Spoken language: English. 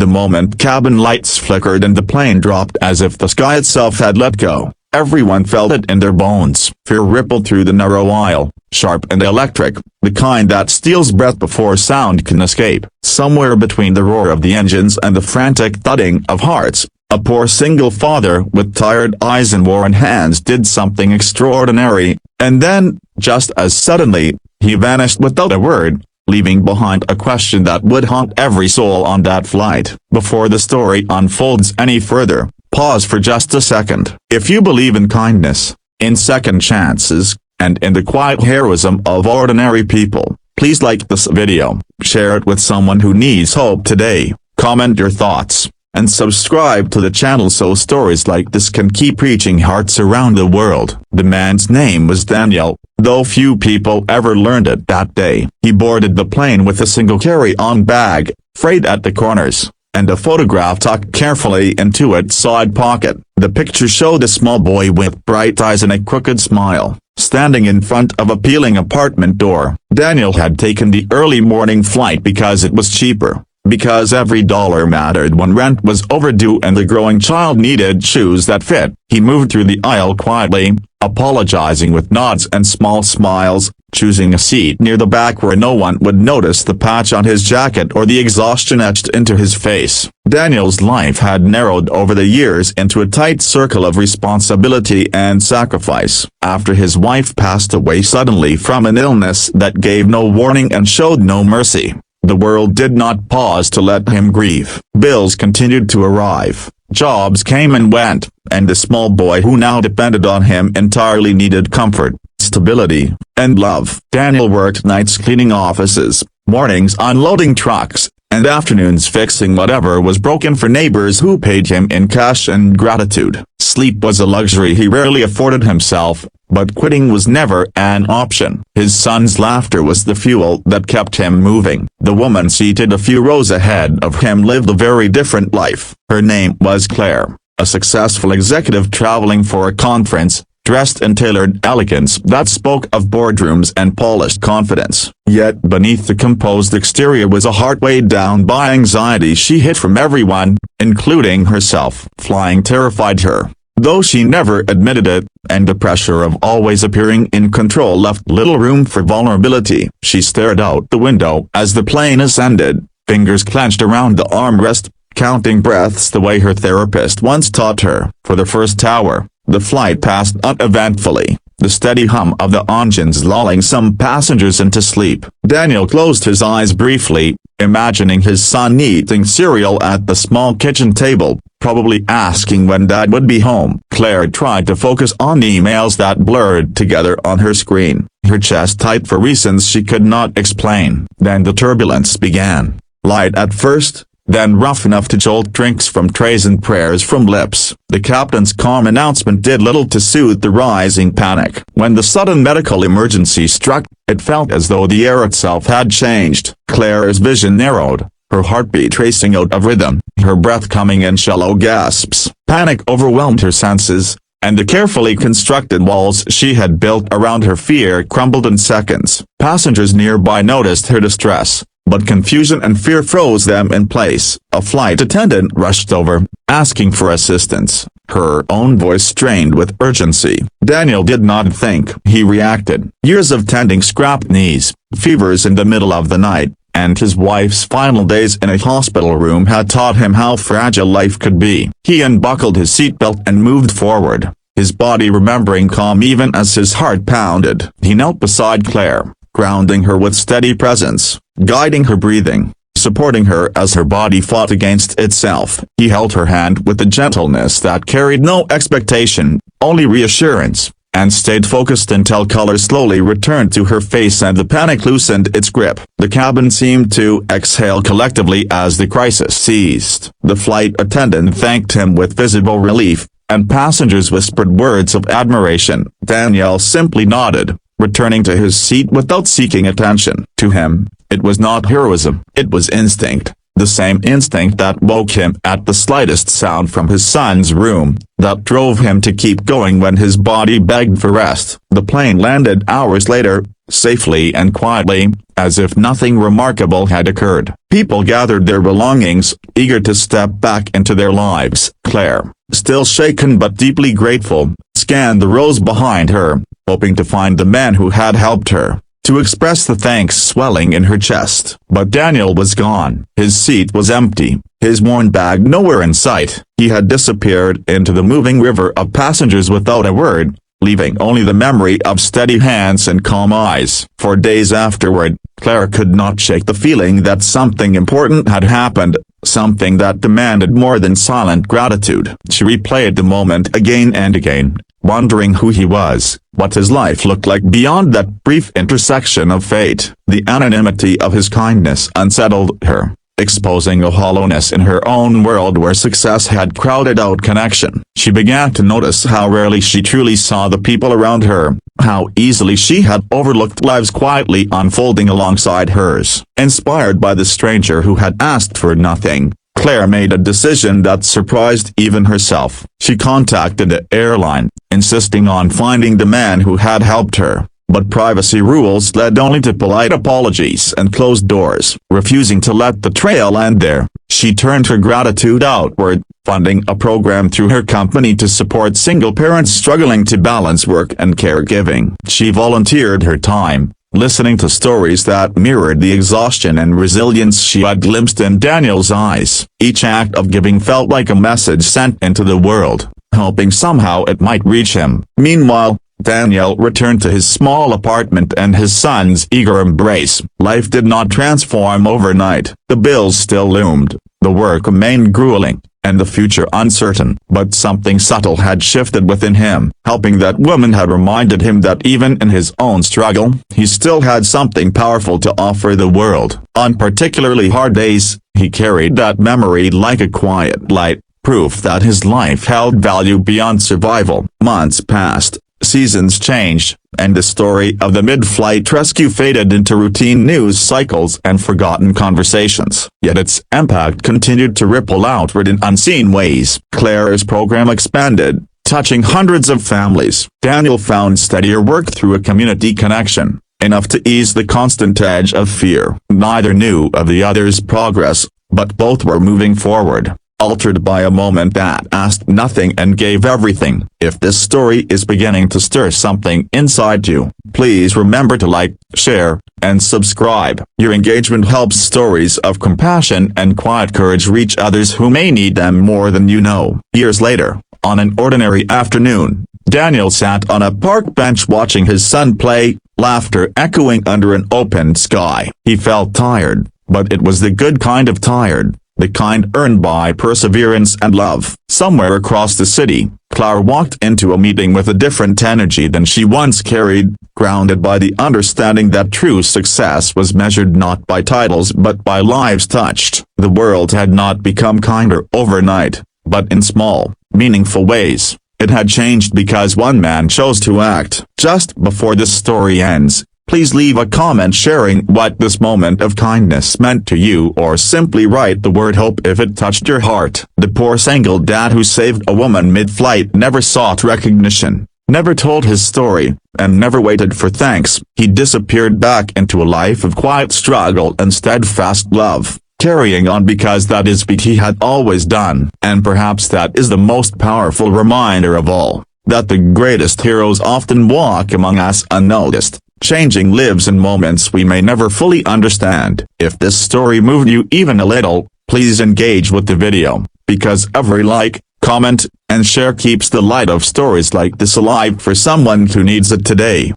The moment cabin lights flickered and the plane dropped as if the sky itself had let go, everyone felt it in their bones. Fear rippled through the narrow aisle, sharp and electric, the kind that steals breath before sound can escape. Somewhere between the roar of the engines and the frantic thudding of hearts, a poor single father with tired eyes and worn hands did something extraordinary, and then, just as suddenly, he vanished without a word, leaving behind a question that would haunt every soul on that flight. Before the story unfolds any further, pause for just a second. If you believe in kindness, in second chances, and in the quiet heroism of ordinary people, please like this video, share it with someone who needs hope today, comment your thoughts, and subscribe to the channel so stories like this can keep reaching hearts around the world. The man's name was Daniel, though few people ever learned it that day. He boarded the plane with a single carry-on bag, frayed at the corners, and a photograph tucked carefully into its side pocket. The picture showed a small boy with bright eyes and a crooked smile, standing in front of a peeling apartment door. Daniel had taken the early morning flight because it was cheaper, because every dollar mattered when rent was overdue and the growing child needed shoes that fit. He moved through the aisle quietly, apologizing with nods and small smiles, choosing a seat near the back where no one would notice the patch on his jacket or the exhaustion etched into his face. Daniel's life had narrowed over the years into a tight circle of responsibility and sacrifice. After his wife passed away suddenly from an illness that gave no warning and showed no mercy, the world did not pause to let him grieve. Bills continued to arrive, jobs came and went, and the small boy who now depended on him entirely needed comfort, stability, and love. Daniel worked nights cleaning offices, mornings unloading trucks, and afternoons fixing whatever was broken for neighbors who paid him in cash and gratitude. Sleep was a luxury he rarely afforded himself, but quitting was never an option. His son's laughter was the fuel that kept him moving. The woman seated a few rows ahead of him lived a very different life. Her name was Claire, a successful executive traveling for a conference, dressed in tailored elegance that spoke of boardrooms and polished confidence. Yet beneath the composed exterior was a heart weighed down by anxiety she hid from everyone, including herself. Flying terrified her, though she never admitted it, and the pressure of always appearing in control left little room for vulnerability. She stared out the window as the plane ascended, fingers clenched around the armrest, counting breaths the way her therapist once taught her. For the first hour, the flight passed uneventfully, the steady hum of the engines lulling some passengers into sleep. Daniel closed his eyes briefly, imagining his son eating cereal at the small kitchen table, probably asking when Dad would be home. Claire tried to focus on emails that blurred together on her screen, her chest tight for reasons she could not explain. Then the turbulence began, light at first, then rough enough to jolt drinks from trays and prayers from lips. The captain's calm announcement did little to soothe the rising panic. When the sudden medical emergency struck, it felt as though the air itself had changed. Claire's vision narrowed, her heartbeat racing out of rhythm, her breath coming in shallow gasps. Panic overwhelmed her senses, and the carefully constructed walls she had built around her fear crumbled in seconds. Passengers nearby noticed her distress, but confusion and fear froze them in place. A flight attendant rushed over, asking for assistance, her own voice strained with urgency. Daniel did not think. He reacted. Years of tending scrapped knees, fevers in the middle of the night, and his wife's final days in a hospital room had taught him how fragile life could be. He unbuckled his seatbelt and moved forward, his body remembering calm even as his heart pounded. He knelt beside Claire, grounding her with steady presence, guiding her breathing, supporting her as her body fought against itself. He held her hand with a gentleness that carried no expectation, only reassurance, and stayed focused until color slowly returned to her face and the panic loosened its grip. The cabin seemed to exhale collectively as the crisis ceased. The flight attendant thanked him with visible relief, and passengers whispered words of admiration. Daniel simply nodded, returning to his seat without seeking attention. To him, it was not heroism, it was instinct, the same instinct that woke him at the slightest sound from his son's room, that drove him to keep going when his body begged for rest. The plane landed hours later, safely and quietly, as if nothing remarkable had occurred. People gathered their belongings, eager to step back into their lives. Claire, still shaken but deeply grateful, scanned the rows behind her, hoping to find the man who had helped her, to express the thanks swelling in her chest. But Daniel was gone. His seat was empty, his worn bag nowhere in sight. He had disappeared into the moving river of passengers without a word, leaving only the memory of steady hands and calm eyes. For days afterward, Claire could not shake the feeling that something important had happened, something that demanded more than silent gratitude. She replayed the moment again and again, wondering who he was, what his life looked like beyond that brief intersection of fate. The anonymity of his kindness unsettled her, exposing a hollowness in her own world where success had crowded out connection. She began to notice how rarely she truly saw the people around her, how easily she had overlooked lives quietly unfolding alongside hers. Inspired by the stranger who had asked for nothing, Claire made a decision that surprised even herself. She contacted the airline, insisting on finding the man who had helped her. But privacy rules led only to polite apologies and closed doors. Refusing to let the trail end there, she turned her gratitude outward, funding a program through her company to support single parents struggling to balance work and caregiving. She volunteered her time, listening to stories that mirrored the exhaustion and resilience she had glimpsed in Daniel's eyes. Each act of giving felt like a message sent into the world, hoping somehow it might reach him. Meanwhile, Daniel returned to his small apartment and his son's eager embrace. Life did not transform overnight. The bills still loomed, the work remained grueling, and the future uncertain. But something subtle had shifted within him. Helping that woman had reminded him that even in his own struggle, he still had something powerful to offer the world. On particularly hard days, he carried that memory like a quiet light, proof that his life held value beyond survival. Months passed. Seasons changed, and the story of the mid-flight rescue faded into routine news cycles and forgotten conversations. Yet its impact continued to ripple outward in unseen ways. Claire's program expanded, touching hundreds of families. Daniel found steadier work through a community connection, enough to ease the constant edge of fear. Neither knew of the other's progress, but both were moving forward, altered by a moment that asked nothing and gave everything. If this story is beginning to stir something inside you, please remember to like, share, and subscribe. Your engagement helps stories of compassion and quiet courage reach others who may need them more than you know. Years later, on an ordinary afternoon, Daniel sat on a park bench watching his son play, laughter echoing under an open sky. He felt tired, but it was the good kind of tired, the kind earned by perseverance and love. Somewhere across the city, Claire walked into a meeting with a different energy than she once carried, grounded by the understanding that true success was measured not by titles but by lives touched. The world had not become kinder overnight, but in small, meaningful ways. It had changed because one man chose to act. Just before this story ends, please leave a comment sharing what this moment of kindness meant to you, or simply write the word hope if it touched your heart. The poor single dad who saved a woman mid-flight never sought recognition, never told his story, and never waited for thanks. He disappeared back into a life of quiet struggle and steadfast love, carrying on because that is what he had always done. And perhaps that is the most powerful reminder of all, that the greatest heroes often walk among us unnoticed, changing lives in moments we may never fully understand. If this story moved you even a little, please engage with the video, because every like, comment, and share keeps the light of stories like this alive for someone who needs it today.